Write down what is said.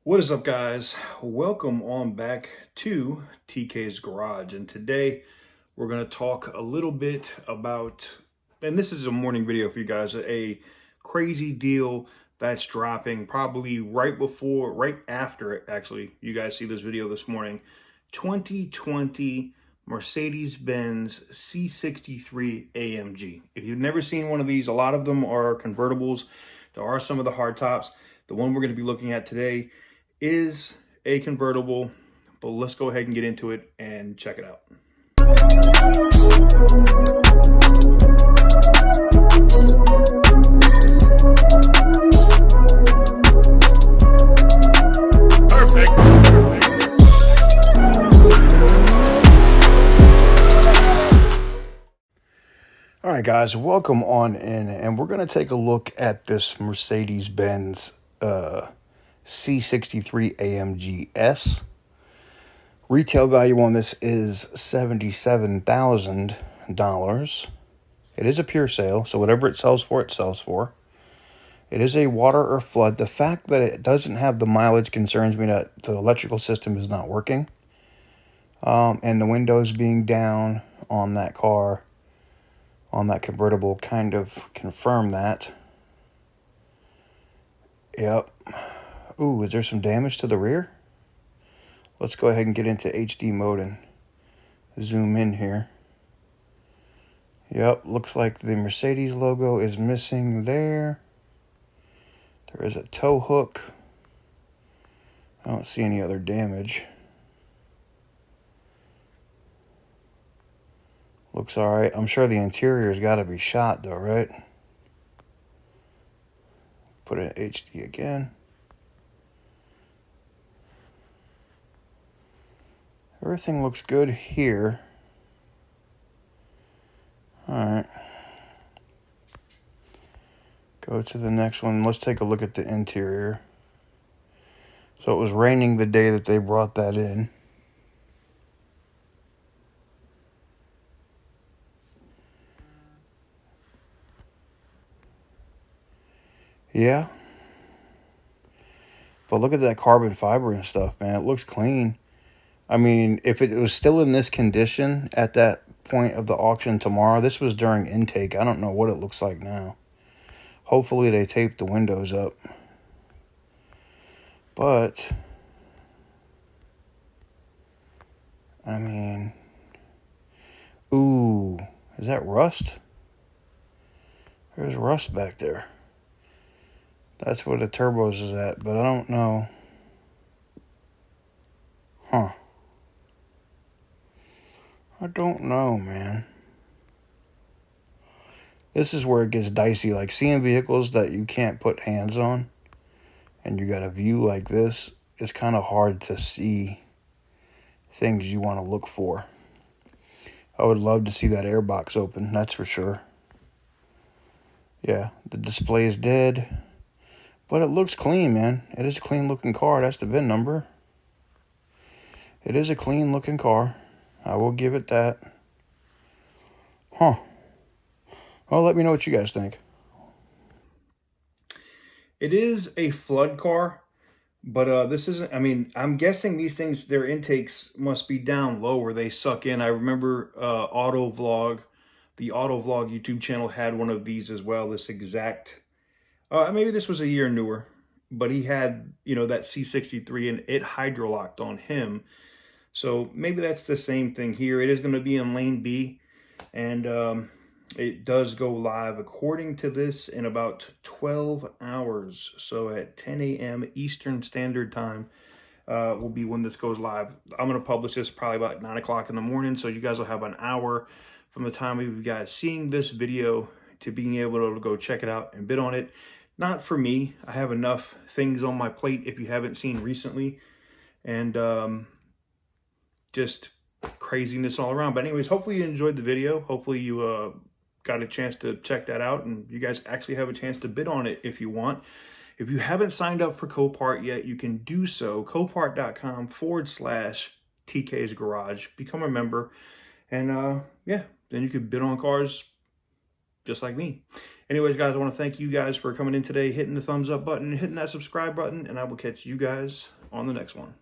What is up, guys? Welcome on back to TK's Garage. And today we're going to talk a little bit about, and this is a morning video for you guys, a crazy deal that's dropping probably right after it, actually. You guys see this video this morning. 2020 Mercedes-Benz C63 AMG. If you've never seen one of these, a lot of them are convertibles. There are some of the hardtops. The one we're going to be looking at today is a convertible, but let's go ahead and get into it and check it out. All right, guys, welcome on in, and we're going to take a look at this Mercedes-Benz C63 AMG S. Retail value on this is $77,000. It is a pure sale, so whatever it sells for, it sells for. It is a water or flood. The fact that it doesn't have the mileage concerns me that the electrical system is not working. And the windows being down on that car, on that convertible, kind of confirm that. Yep. Ooh, is there some damage to the rear? Let's go ahead and get into HD mode and zoom in here. Yep, looks like the Mercedes logo is missing there. There is a tow hook. I don't see any other damage. Looks all right. I'm sure the interior's got to be shot though, right? Put it in HD again. Everything looks good here. All right. Go to the next one. Let's take a look at the interior. So it was raining the day that they brought that in. Yeah. But look at that carbon fiber and stuff, man. It looks clean. I mean, if it was still in this condition at that point of the auction tomorrow, this was during intake. I don't know what it looks like now. Hopefully they taped the windows up. But, I mean, ooh, is that rust? There's rust back there. That's where the turbos is at, but I don't know. Huh. I don't know, man. This is where it gets dicey. Like seeing vehicles that you can't put hands on and you got a view like this, it's kind of hard to see things you want to look for. I would love to see that airbox open, that's for sure. Yeah, the display is dead. But it looks clean, man. It is a clean looking car. That's the VIN number. It is a clean looking car. I will give it that. Huh. Well, let me know what you guys think. It is a flood car, but this isn't, I mean, I'm guessing these things, their intakes must be down low where they suck in. I remember the Auto Vlog YouTube channel had one of these as well, this exact. Maybe this was a year newer, but he had, that C63 and it hydrolocked on him. So maybe that's the same thing here. It is going to be in lane B, and it does go live according to this in about 12 hours. So at 10 a.m. Eastern Standard Time will be when this goes live. I'm going to publish this probably about 9 o'clock in the morning. So you guys will have an hour from the time of you guys seeing this video to being able to go check it out and bid on it. Not for me. I have enough things on my plate if you haven't seen recently. And just craziness all around. But anyways, hopefully you enjoyed the video. Hopefully you got a chance to check that out. And you guys actually have a chance to bid on it if you want. If you haven't signed up for Copart yet, you can do so. Copart.com/TK's Garage. Become a member. And yeah, then you could bid on cars just like me. Anyways, guys, I want to thank you guys for coming in today, hitting the thumbs up button, hitting that subscribe button, and I will catch you guys on the next one.